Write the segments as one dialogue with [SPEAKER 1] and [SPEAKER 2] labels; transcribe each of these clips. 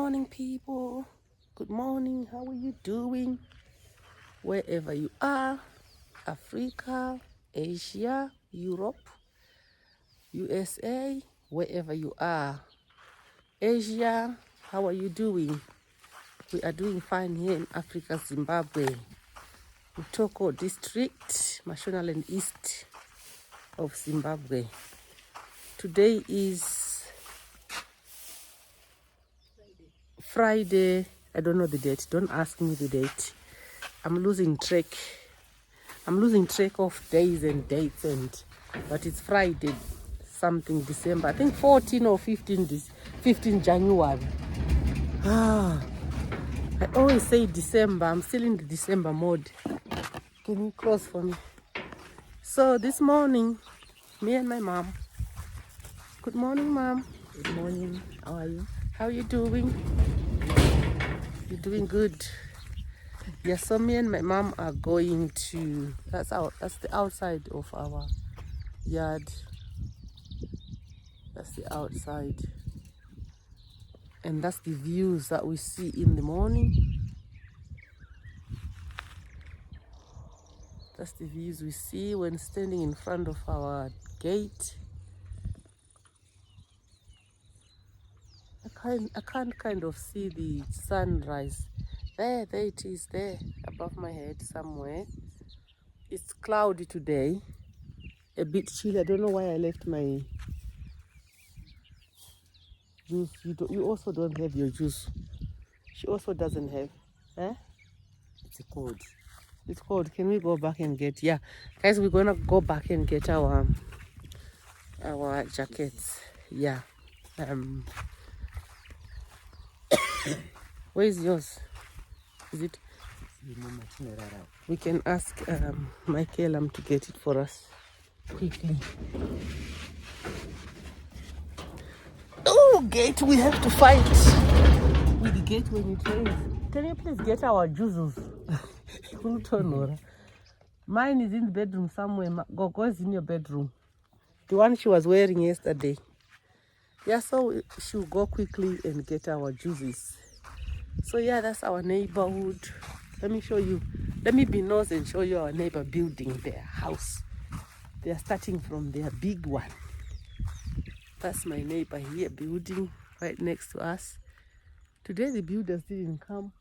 [SPEAKER 1] morning, people. Good morning. How are you doing? Wherever you are, Africa, Asia, Europe, USA, wherever you are. Asia, how are you doing? We are doing fine here in Africa, Zimbabwe. Utoko district, Mashonaland East of Zimbabwe. Today is Friday. I don't know the date. Don't ask me the date. I'm losing track. I'm losing track of days and dates, but it's Friday, something December. I think 14 or 15 January. I always say December. I'm still in the December mode. Can you close for me? So this morning, me and my mom. Good morning, Mom.
[SPEAKER 2] Good morning. How are you?
[SPEAKER 1] How are you doing? You're doing good. Yeah, so me and my mom are going to, that's the outside of our yard. That's the outside. And that's the views that we see in the morning. That's the views we see when standing in front of our gate. I can't kind of see the sunrise. There it is, there above my head somewhere. It's cloudy today, a bit chilly. I don't know why I left my juice. You also don't have your juice. She also doesn't have. Eh?
[SPEAKER 2] It's cold.
[SPEAKER 1] It's cold. Can we go back and get? Yeah, guys, we're gonna go back and get our jackets. Yeah. Where is yours? Is it? We can ask Michaelam to get it for us quickly. Oh, gate! We have to fight with the gate when it rains. Can you please get our juices? Mine is in the bedroom somewhere. Gogo is in your bedroom. The one she was wearing yesterday. Yeah, so she'll go quickly and get our juices. So yeah, that's our neighborhood. Let me show you. Let me be nice and show you our neighbor building their house. They are starting from their big one. That's my neighbor here building right next to us. Today the builders didn't come.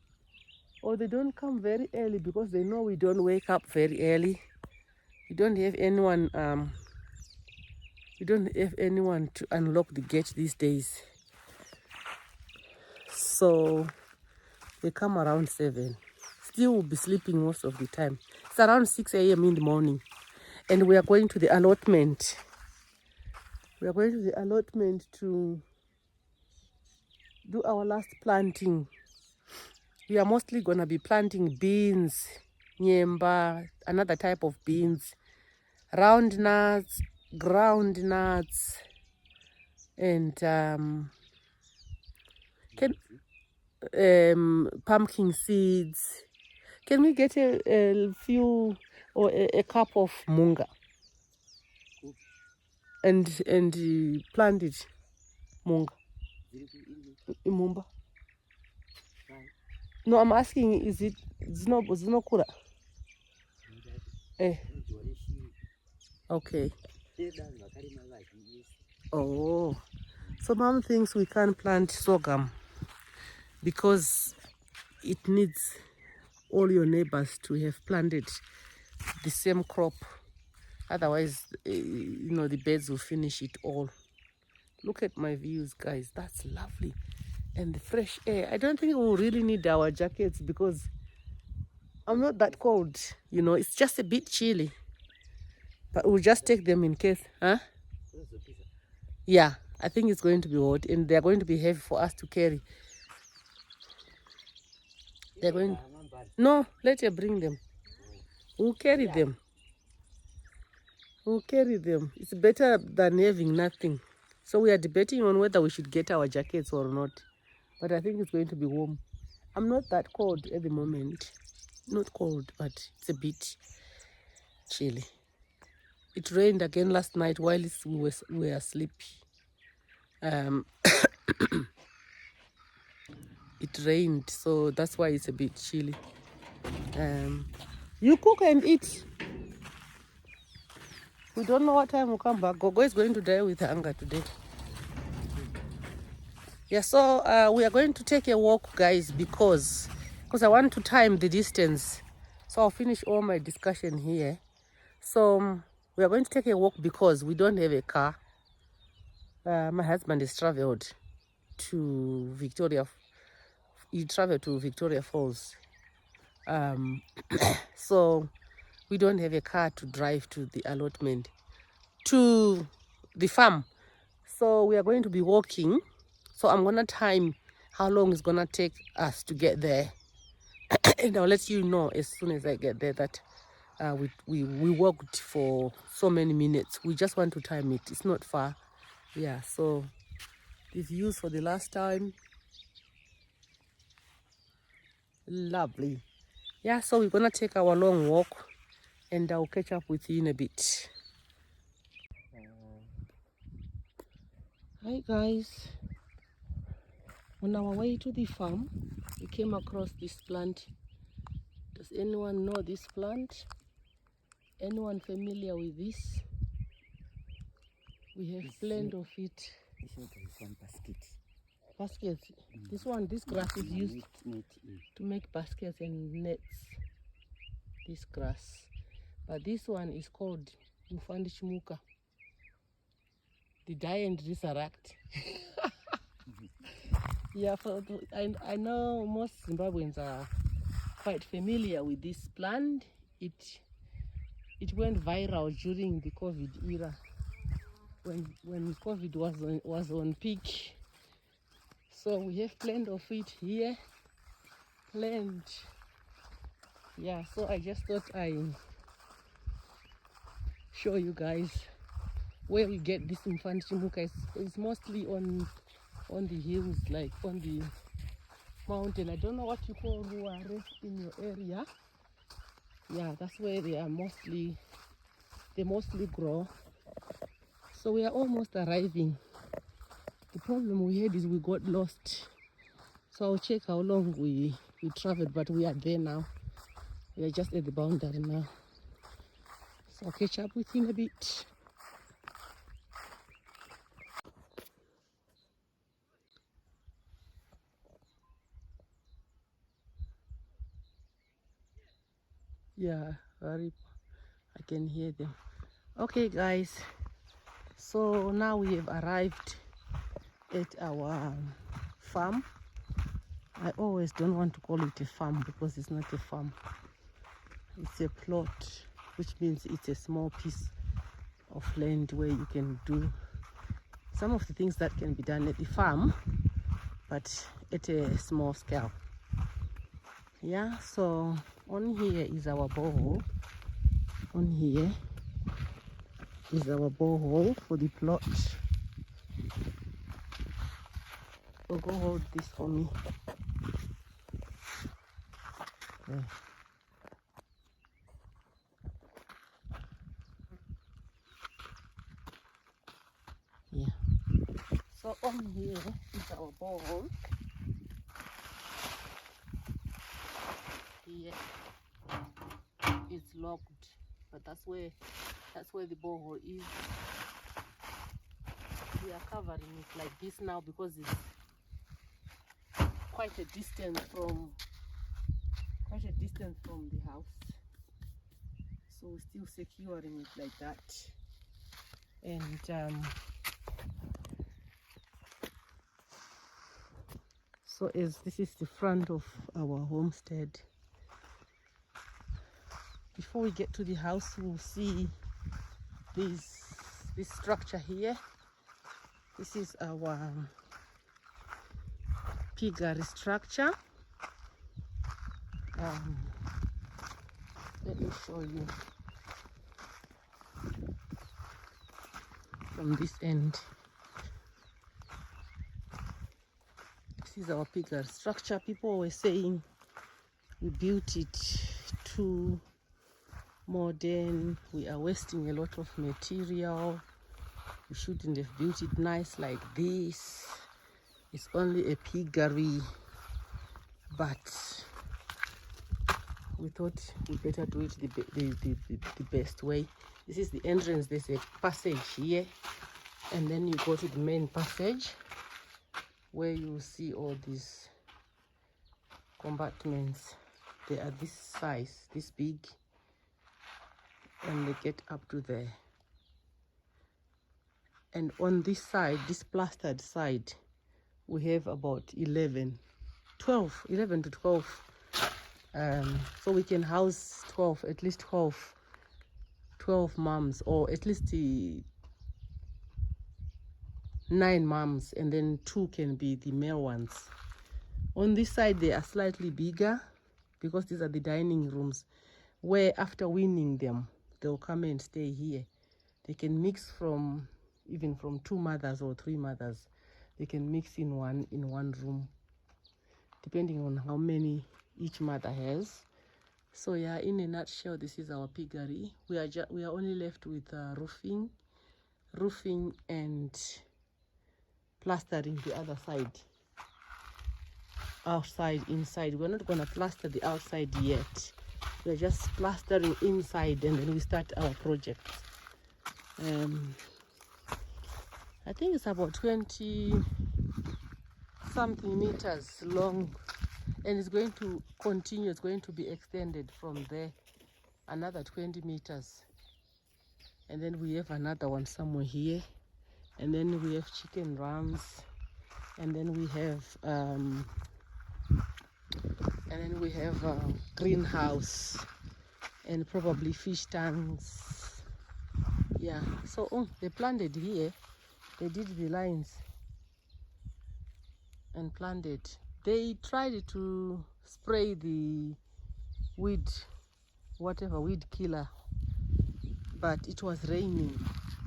[SPEAKER 1] Or they don't come very early because they know we don't wake up very early. We don't have anyone to unlock the gate these days. So they come around 7. Still will be sleeping most of the time. It's around 6 a.m. in the morning. And we are going to the allotment. We are going to the allotment to do our last planting. We are mostly going to be planting beans, nyemba, another type of beans, round nuts, ground nuts, and pumpkin seeds. Can we get a few or a cup of munga and plant it? Munga. Imumba. No, I'm asking, is it zinokura? Okay. Oh, so Mom thinks we can't plant sorghum because it needs all your neighbors to have planted the same crop. Otherwise, the birds will finish it all. Look at my views, guys. That's lovely. And the fresh air. I don't think we'll really need our jackets because I'm not that cold. It's just a bit chilly. But we'll just take them in case. Huh? Yeah, I think it's going to be hot. And they're going to be heavy for us to carry. They're going... No, let her bring them. We'll carry them. We'll carry them. It's better than having nothing. So we are debating on whether we should get our jackets or not. But I think it's going to be warm. I'm not that cold at the moment. Not cold, but it's a bit chilly. It rained again last night while we were asleep. it rained, so that's why it's a bit chilly. You cook and eat. We don't know what time we'll come back. Gogo is going to die with hunger today. Yeah, so we are going to take a walk, guys, because I want to time the distance. So I'll finish all my discussion here. So we are going to take a walk because we don't have a car. My husband has traveled to Victoria. He traveled to Victoria Falls. So we don't have a car to drive to the allotment, to the farm. So we are going to be walking. So I'm gonna time how long it's gonna take us to get there. And I'll let you know as soon as I get there that we walked for so many minutes. We just want to time it. It's not far. Yeah, so the views for the last time. Lovely. Yeah, so we're gonna take our long walk and I'll catch up with you in a bit. Hi guys. On our way to the farm, we came across this plant. Does anyone know this plant? Anyone familiar with this? We have plenty of it.
[SPEAKER 2] This is one basket.
[SPEAKER 1] Baskets. This grass is used to make baskets and nets. This grass. But this one is called Mufandishmuka. The die and resurrect. Yeah, I know most Zimbabweans are quite familiar with this plant. It went viral during the COVID era, when COVID was on peak. So we have plenty of it here. Plenty. Yeah, so I just thought I show you guys where we get this Mfanchimuka. It's mostly on the hills, like on the mountain. I don't know what you call Ruare in your area. Yeah, that's where they mostly grow. So we are almost arriving. The problem we had is we got lost. So I'll check how long we traveled, but we are there now. We are just at the boundary now. So I'll catch up with you in a bit. Yeah, I can hear them. Okay guys, so now we have arrived at our farm. I always don't want to call it a farm because it's not a farm. It's a plot, which means it's a small piece of land where you can do some of the things that can be done at the farm, but at a small scale. Yeah, so on here is our borehole. On here is our borehole for the plot. So go hold this for me. There. Yeah. So on here is our borehole. Here it's locked, but that's where the borehole is. We are covering it like this now because it's quite a distance from the house. So we're still securing it like that. And so as this is the front of our homestead. Before we get to the house, we'll see this structure here. This is our piggery structure. Let me show you from this end. This is our piggery structure. People were saying we built it too modern, we are wasting a lot of material, we shouldn't have built it nice like this. It's only a piggery. but we thought we better do it the best way. This is the entrance. There's a passage here, and then you go to the main passage where you see all these compartments. They are this size, this big, and they get up to there. And on this side, this plastered side, we have about 11 to 12. So we can house 12, at least 12 moms, or at least 9 moms, and then 2 can be the male ones. On this side, they are slightly bigger because these are the dining rooms, where after weaning them, they'll come and stay here. They can mix even from 2 mothers or 3 mothers. They can mix in one room, depending on how many each mother has. So yeah, in a nutshell, this is our piggery. We are only left with roofing and plastering the other side, outside, inside. We're not going to plaster the outside yet. We're just plastering inside, and then we start our project. I think it's about 20 something meters long, and it's going to continue. It's going to be extended from there another 20 meters, and then we have another one somewhere here, and then we have chicken runs, and then we have a greenhouse and probably fish tanks. Yeah, so they planted here. They did the lines and planted. They tried to spray the weed killer, but it was raining.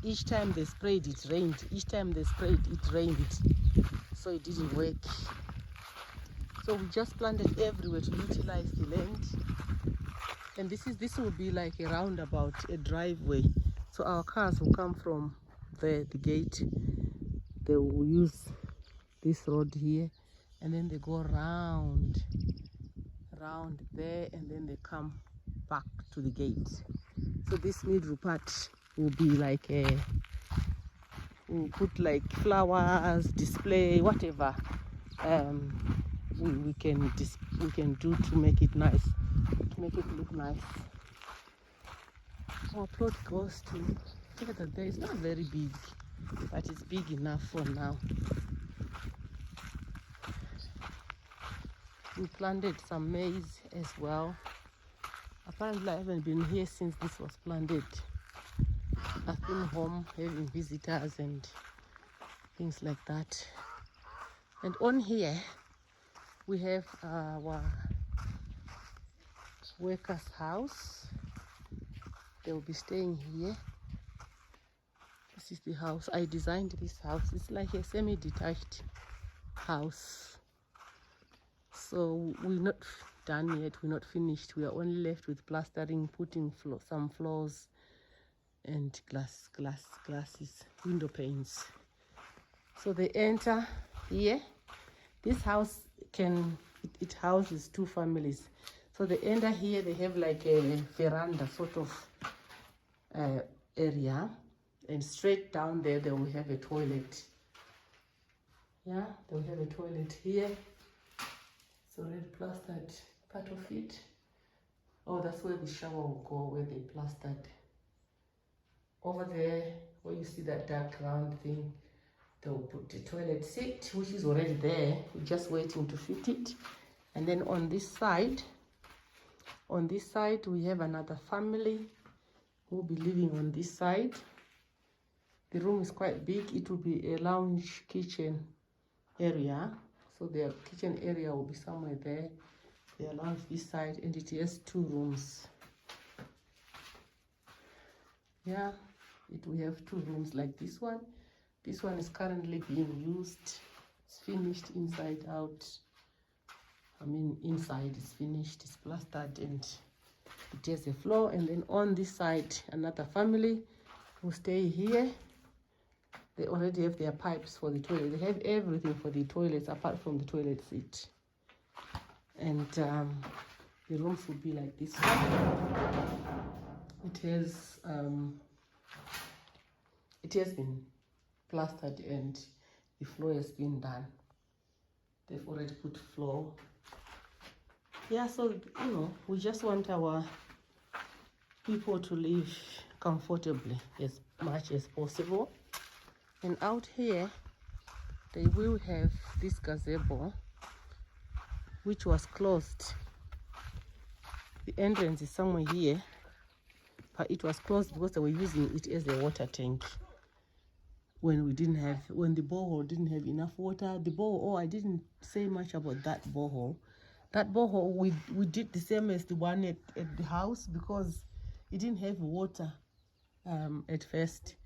[SPEAKER 1] Each time they sprayed, it rained. Each time they sprayed, it rained. So it didn't work. So we just planted everywhere to utilize the land. And this will be like a roundabout, a driveway. So our cars will come from the gate. They will use this road here, and then they go round there, and then they come back to the gate. So this middle part will be like we'll put like flowers, display, whatever we can do to make it nice, to make it look nice. Our plot goes to, look at that there. It's not very big, but it's big enough for now. We planted some maize as well. Apparently I haven't been here since this was planted. I've been home having visitors and things like that. And on here we have our workers' house. They will be staying here. This is the house. I designed this house. It's like a semi-detached house. So we're not done yet. We're not finished. We are only left with plastering, putting some floors and glasses, window panes. So they enter here. This house it houses 2 families. So they enter here. They have like a veranda sort of area, and straight down there they will have a toilet. Yeah, they will have a toilet here. So already plastered part of it. Oh, that's where the shower will go, where they plastered. Over there, where you see that dark round thing, they'll put the toilet seat, which is already there. We're just waiting to fit it. And then on this side, we have another family who will be living on this side. The room is quite big. It will be a lounge kitchen area. So their kitchen area will be somewhere there. Their lounge this side, and it has 2 rooms. Yeah, it will have 2 rooms like this one. This one is currently being used. It's finished inside out. I mean, inside is finished, it's plastered, and it has a floor. And then on this side, another family will stay here. They already have their pipes for the toilet. They have everything for the toilets apart from the toilet seat. And the rooms will be like this one. It has been plastered and the floor has been done. They've already put floor. Yeah, so we just want our people to live comfortably as much as possible. And out here they will have this gazebo, which was closed. The entrance is somewhere here, but it was closed because they were using it as a water tank when the borehole didn't have enough water. The borehole, I didn't say much about that borehole. That borehole, we did the same as the one at the house because it didn't have water at first.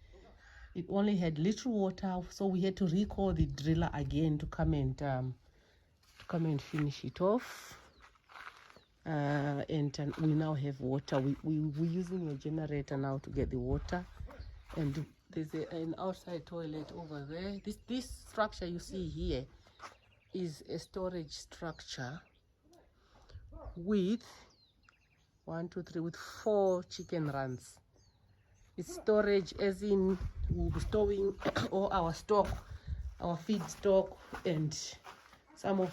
[SPEAKER 1] It only had little water, so we had to recall the driller again to come and finish it off. And we now have water. We're using a generator now to get the water, and there's an outside toilet over there. This structure you see here is a storage structure with 4 chicken runs. It's storage as in we'll be storing all our stock, our feed stock, and some of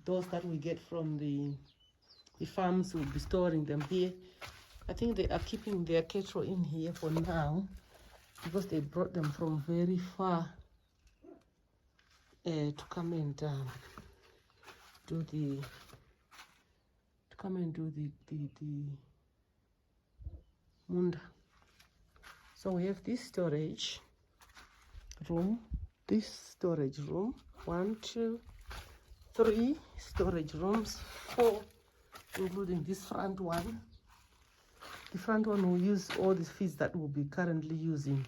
[SPEAKER 1] those that we get from the farms will be storing them here. I think they are keeping their cattle in here for now because they brought them from very far to come and do the munda. So we have this storage room, 1, 2, 3 storage rooms, 4 including this front one. The front one will use all the feeds that we'll be currently using.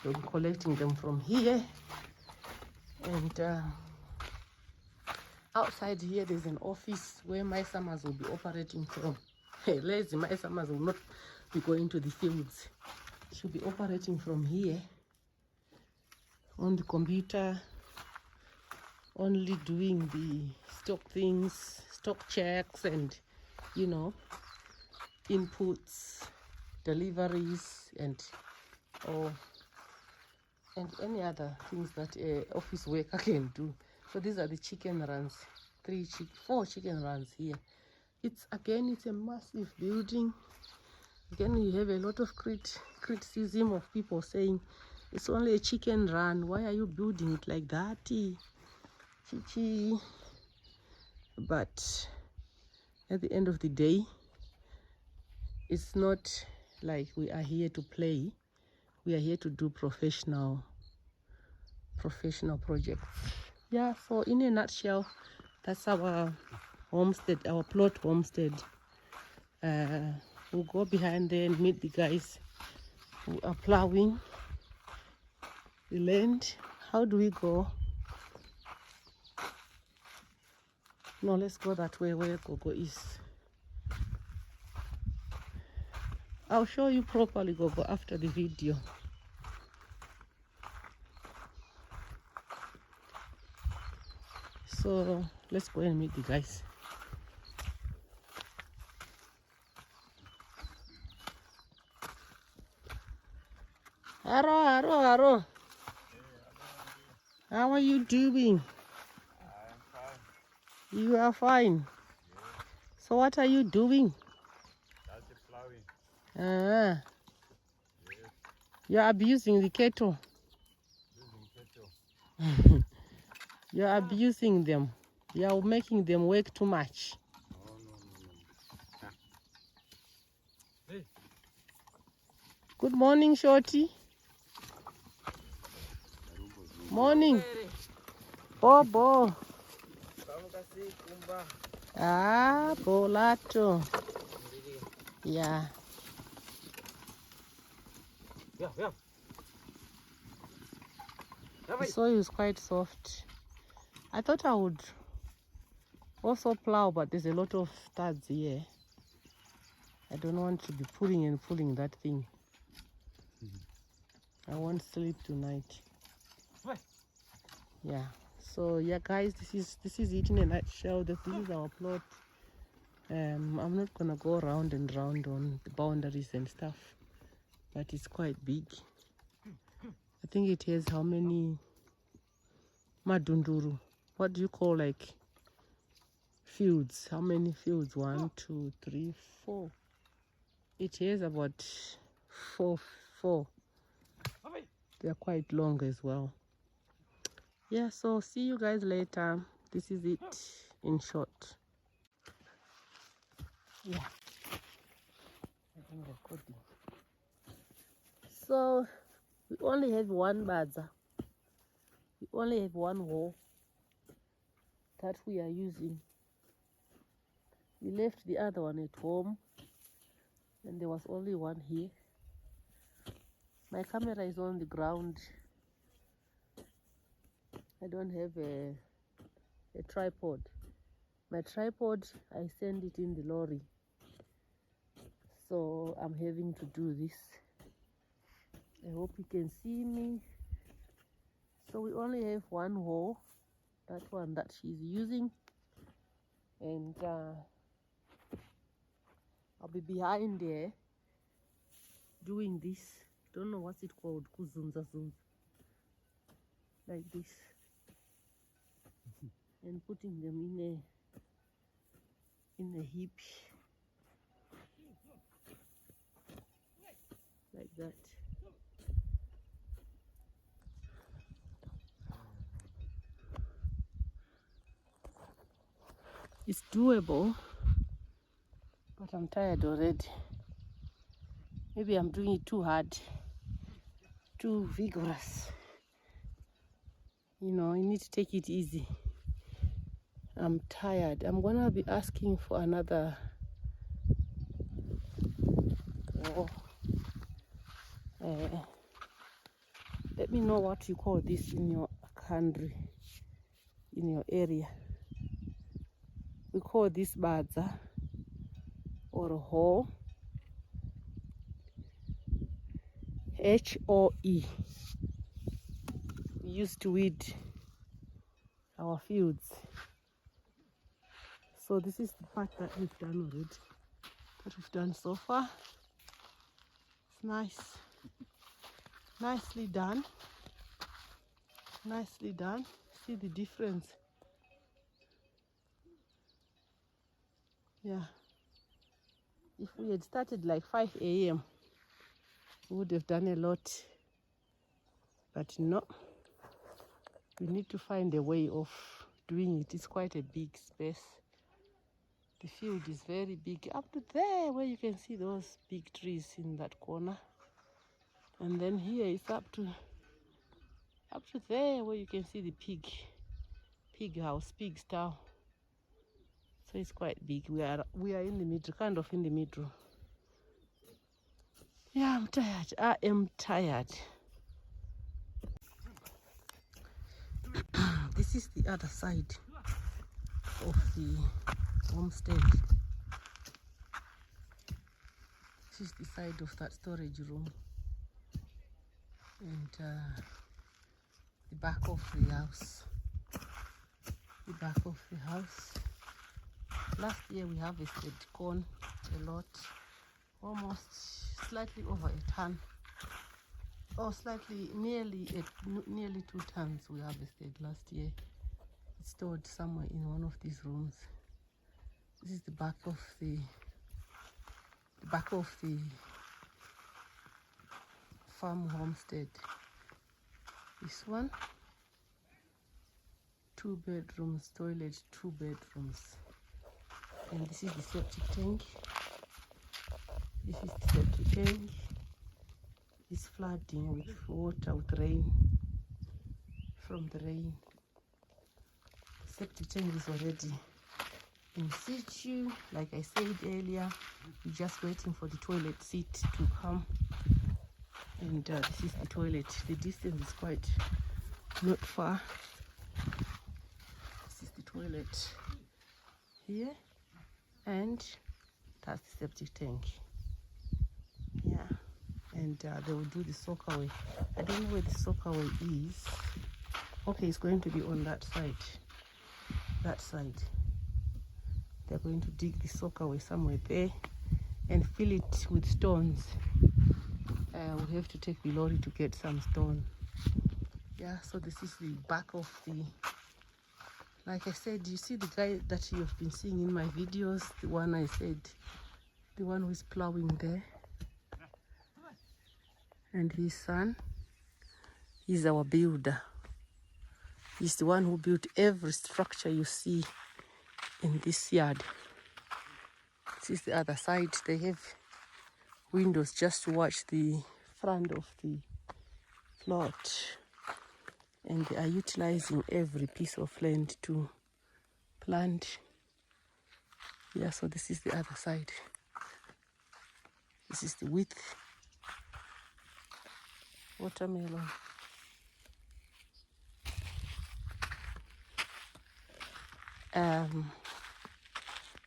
[SPEAKER 1] We'll be collecting them from here. And outside here there's an office where my summers will be operating from. Lazy my summers will not be going to the fields. She'll be operating from here on the computer, only doing the stock checks and inputs, deliveries, and any other things that office worker can do. So these are the chicken runs, 4 chicken runs here. It's a massive building. Again, you have a lot of criticism of people saying it's only a chicken run. Why are you building it like that? But at the end of the day, it's not like we are here to play. We are here to do professional projects. Yeah, so in a nutshell, that's our homestead, our plot homestead. We'll go behind there and meet the guys who are plowing the land. How do we go? No, let's go that way where Gogo is. I'll show you properly, Gogo, after the video. So let's go and meet the guys. Haro. How are you doing?
[SPEAKER 3] I'm fine.
[SPEAKER 1] You are fine.
[SPEAKER 3] Yes.
[SPEAKER 1] So what are you doing?
[SPEAKER 3] That's the plowing.
[SPEAKER 1] Ah,
[SPEAKER 3] Yes.
[SPEAKER 1] you're abusing the cattle.
[SPEAKER 3] Using cattle.
[SPEAKER 1] You're abusing them. You're making them work too much.
[SPEAKER 3] No. Hey.
[SPEAKER 1] Good morning, Shorty. Morning. Bobo. Ah, Bolato. Yeah.
[SPEAKER 3] Yeah.
[SPEAKER 1] The soil is quite soft. I thought I would also plow, but there's a lot of studs here. I don't want to be pulling and pulling that thing. I won't sleep tonight.
[SPEAKER 3] What?
[SPEAKER 1] Yeah, So yeah guys, this is it in a nutshell. This is our plot. I'm not gonna go round and round on the boundaries and stuff, but it's quite big. I think it has how many madunduru? What do you call like fields? How many fields? 1, 2, 3, 4. It has about four. They're quite long as well. Yeah, so see you guys later. This is it in short. Yeah. I think recording. So we only have one baza. We only have one hole that we are using. We left the other one at home and there was only one here. My camera is on the ground. I don't have a tripod. My tripod, I send it in the lorry. So I'm having to do this. I hope you can see me. So we only have one hole, that one that she's using. And I'll be behind there doing this. Don't know what's it called. Kuzunza zunza. Like this. And putting them in a heap. Like that. It's doable, but I'm tired already. Maybe I'm doing it too hard, too vigorous. You know, you need to take it easy. I'm tired. I'm gonna be asking for another. Let me know what you call this in your country, in your area. We call this badza or hoe. Hoe. We used to weed our fields. So this is the part that we've done already. That we've done so far. It's nice. Nicely done. Nicely done. See the difference. Yeah. If we had started like 5 a.m., we would have done a lot. But no. We need to find a way of doing it. It's quite a big space. The field is very big. Up to there where you can see those big trees in that corner. And then here it's up to there where you can see the pig house, pig style. So it's quite big. We are in the middle, kind of in the middle. Yeah, I'm tired. I am tired. This is the other side of the homestead. This is the side of that storage room. And the back of the house. The back of the house. Last year we harvested corn a lot, almost slightly over a ton, or nearly 2 tons we harvested last year. It's stored somewhere in one of these rooms. This is the back of the farm homestead. This one, 2 bedrooms, toilet, 2 bedrooms. And this is the septic tank. This is the septic tank. It's flooding with water, with rain, from the rain. The septic tank is already in situ. Like I said earlier, we're just waiting for the toilet seat to come. And this is the toilet. The distance is quite not far. This is the toilet here. And that's the septic tank. Yeah. And they will do the soakaway. I don't know where the soakaway is. Okay, it's going to be on that side. That side. They're going to dig the sock away somewhere there and fill it with stones. We have to take the lorry to get some stone. Yeah, so this is the back of the, like I said, you see the guy that you've been seeing in my videos, the one I said, the one who is plowing there, and his son, he's our builder. He's the one who built every structure you see in this yard. This is the other side. They have windows just to watch the front of the plot, and they are utilizing every piece of land to plant. Yeah, so this is the other side. This is the width. Watermelon.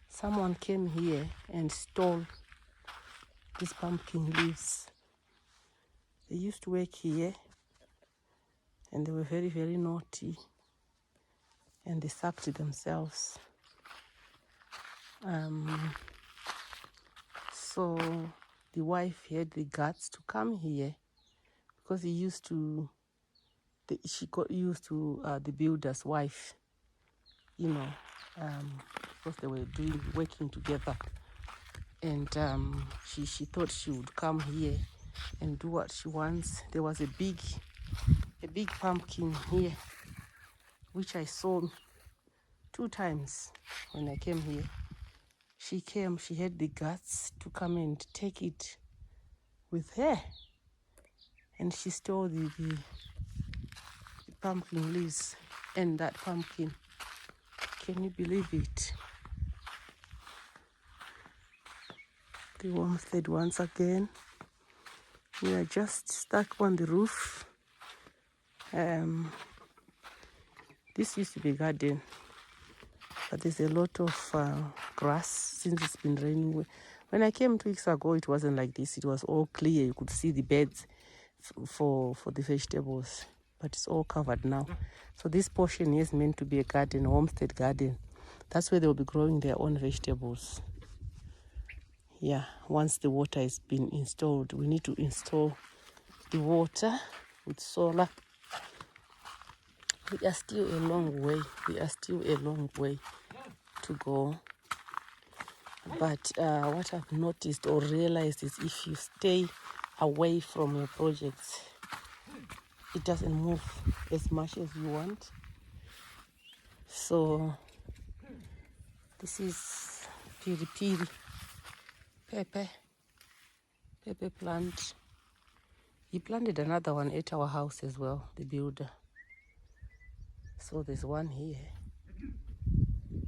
[SPEAKER 1] Someone came here and stole these pumpkin leaves. They used to work here and they were very, very naughty, and they sucked themselves. So the wife had the guts to come here because she got used to the builder's wife, you know, because they were working together. And she thought she would come here and do what she wants. There was a big pumpkin here, which I saw 2 times when I came here. She came, she had the guts to come and take it with her. And she stole the pumpkin leaves and that pumpkin. Can you believe it? The homestead once again. We are just stuck on the roof. This used to be a garden, but there's a lot of grass since it's been raining. When I came 2 weeks ago, it wasn't like this. It was all clear. You could see the beds for the vegetables, but it's all covered now. So this portion is meant to be a garden, a homestead garden. That's where they'll be growing their own vegetables. Yeah, once the water has been installed, we need to install the water with solar. We are still a long way. We are still a long way to go. But what I've noticed or realized is if you stay away from your projects, it doesn't move as much as you want. So this is piri pepper plant. He planted another one at our house as well, the builder. So there's one here.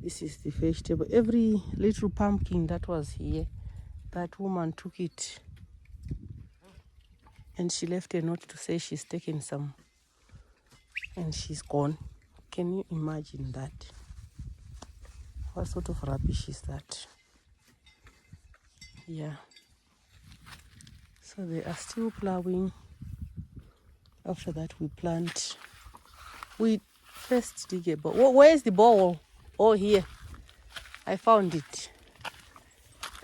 [SPEAKER 1] This is the vegetable. Every little pumpkin that was here, that woman took it and she left a note to say she's taken some and she's gone. Can you imagine that? What sort of rubbish is that? Yeah. So they are still plowing. After that we plant. We first dig a bore. Where's the bore? Oh, here. I found it.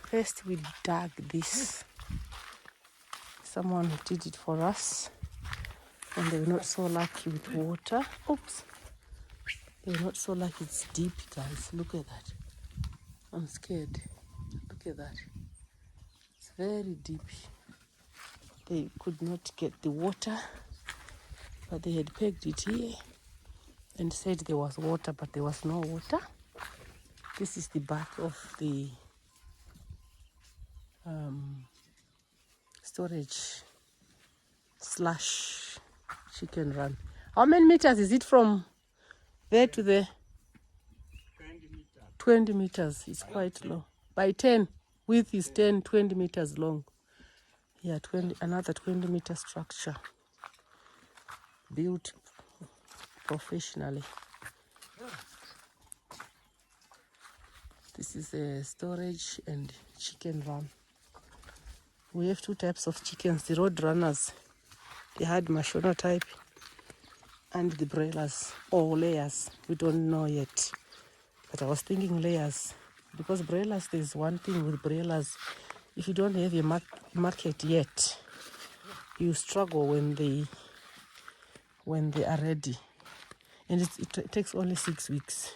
[SPEAKER 1] First we dug this. Someone did it for us. And they were not so lucky with water. Oops. They were not so lucky. It's deep, guys. Look at that. I'm scared. Look at that. It's very deep. They could not get the water, but they had pegged it here and said there was water, but there was no water. This is the back of the storage / chicken run. How many meters is it from there to there? 20 meters. It's quite long. By 10, width is 20 meters long. Yeah, another 20 meter structure built professionally. This is a storage and chicken run. We have 2 types of chickens, the road runners, the hard Mashona type, and the broilers, or layers. We don't know yet. But I was thinking layers, because broilers, there's one thing with broilers. If you don't have a market yet, you struggle when they are ready. And it takes only 6 weeks.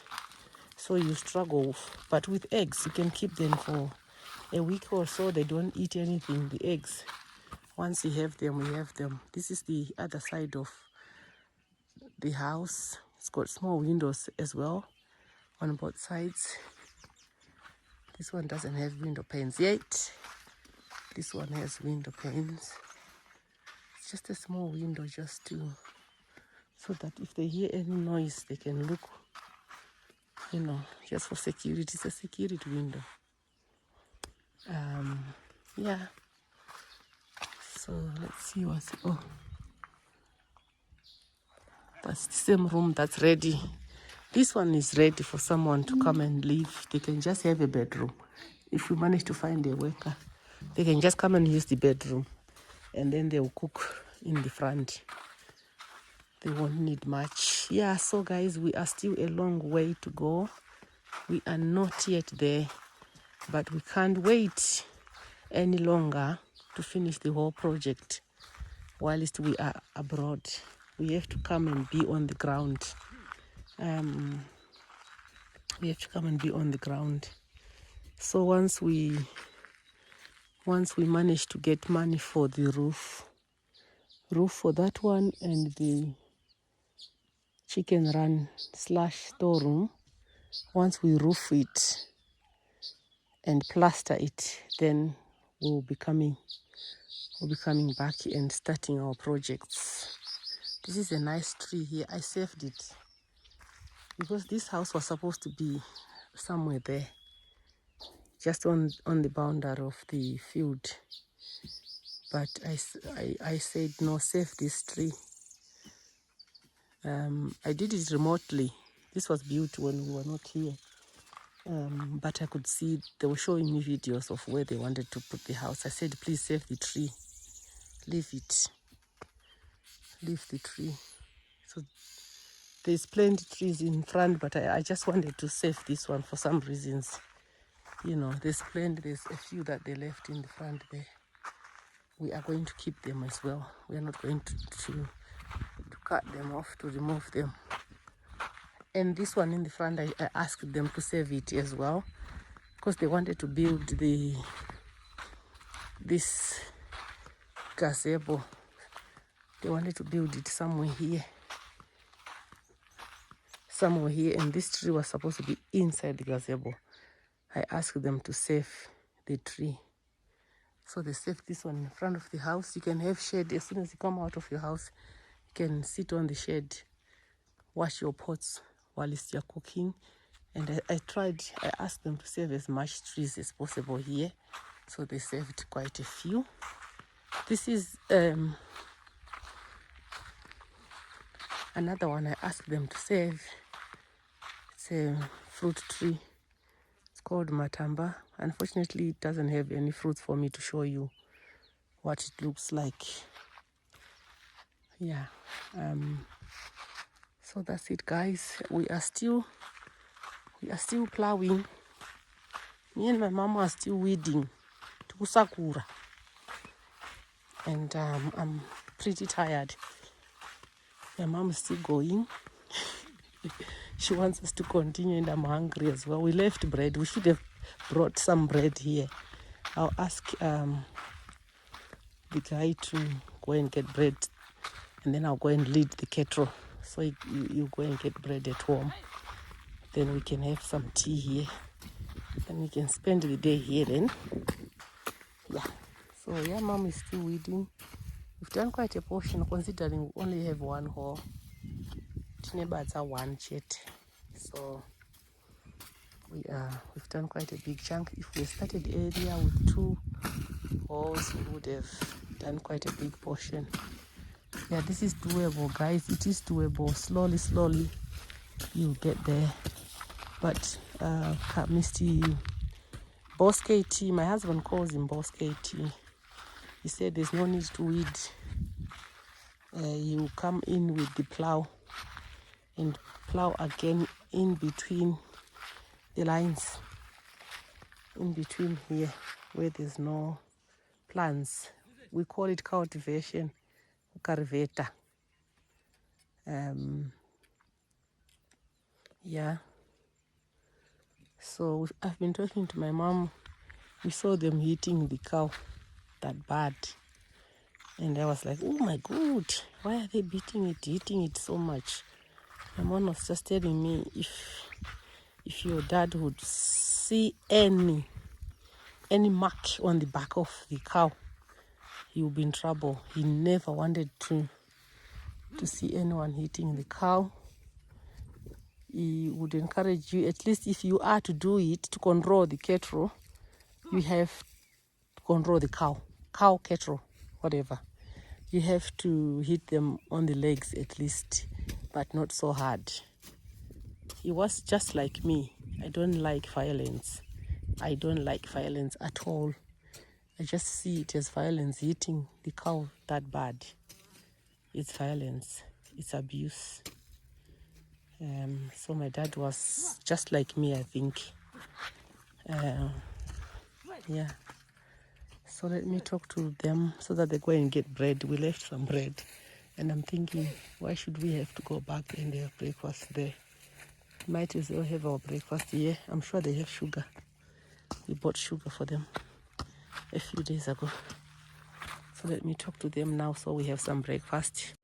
[SPEAKER 1] So you struggle. But with eggs, you can keep them for a week or so. They don't eat anything, the eggs. Once you have them, you have them. This is the other side of the house. It's got small windows as well on both sides. This one doesn't have window panes yet. This one has window panes. It's just a small window so that if they hear any noise, they can look, just for security. It's a security window. Yeah. So let's see that's the same room that's ready. This one is ready for someone to come and live. They can just have a bedroom. If we manage to find a worker, they can just come and use the bedroom, and then they will cook in the front. They won't need much. Yeah, so guys, we are still a long way to go. We are not yet there, but we can't wait any longer to finish the whole project whilst we are abroad. We have to come and be on the ground. We have to come and be on the ground. So once we manage to get money for the roof for that one, and the chicken run / storeroom, once we roof it and plaster it, then we'll be coming back and starting our projects. This is a nice tree here. I saved it because this house was supposed to be somewhere there, just on the boundary of the field. But I said, no, save this tree. I did it remotely. This was built when we were not here. But I could see they were showing me videos of where they wanted to put the house. I said, please save the tree. Leave it. Leave the tree. So there's plenty of trees in front, but I just wanted to save this one for some reasons. There's a few that they left in the front there. We are going to keep them as well. We are not going to cut them off, to remove them. And this one in the front, I asked them to save it as well, because they wanted to build this gazebo. They wanted to build it somewhere here, and this tree was supposed to be inside the gazebo. I asked them to save the tree. So they saved this one in front of the house. You can have shade. As soon as you come out of your house, you can sit on the shade, wash your pots while you're cooking. And I asked them to save as much trees as possible here. So they saved quite a few. This is another one I asked them to save. It's a fruit tree. It's called Matamba. Unfortunately, it doesn't have any fruits for me to show you what it looks like. Yeah. So that's it, guys. We are still plowing. Me and my mom are still weeding to Sakura. And I'm pretty tired. My mom is still going. She wants us to continue, and I'm hungry as well. We left bread. We should have brought some bread here. I'll ask the guy to go and get bread, and then I'll go and lead the kettle. So you go and get bread at home. Then we can have some tea here. And we can spend the day here then. Yeah. So yeah, mom is still weeding. We've done quite a portion, considering we only have one hole. Neighbors are one chat. So we've done quite a big chunk. If we started earlier with 2 holes, we would have done quite a big portion. Yeah, this is doable, guys. It is doable. Slowly you'll get there. But Mr. Boss KT, my husband calls him Boss KT. He said there's no need to weed. You come in with the plow and plow again in between the lines, in between here where there's no plants. We call it cultivation, carveta. Yeah. So I've been talking to my mom. We saw them hitting the cow that bad. And I was like, oh my God, why are they hitting it so much? My mom was just telling me if your dad would see any mark on the back of the cow, he would be in trouble. He never wanted to see anyone hitting the cow. He would encourage you, at least if you are to do it, to control the cattle, you have to control the cow, cattle, whatever. You have to hit them on the legs at least, but not so hard. He was just like me. I don't like violence. I don't like violence at all. I just see it as violence. Hitting the cow that bad, it's violence, it's abuse. So my dad was just like me, I think. Yeah. So let me talk to them so that they go and get bread. We left some bread. And I'm thinking, why should we have to go back and have breakfast there? Might as well have our breakfast here. I'm sure they have sugar. We bought sugar for them a few days ago. So let me talk to them now so we have some breakfast.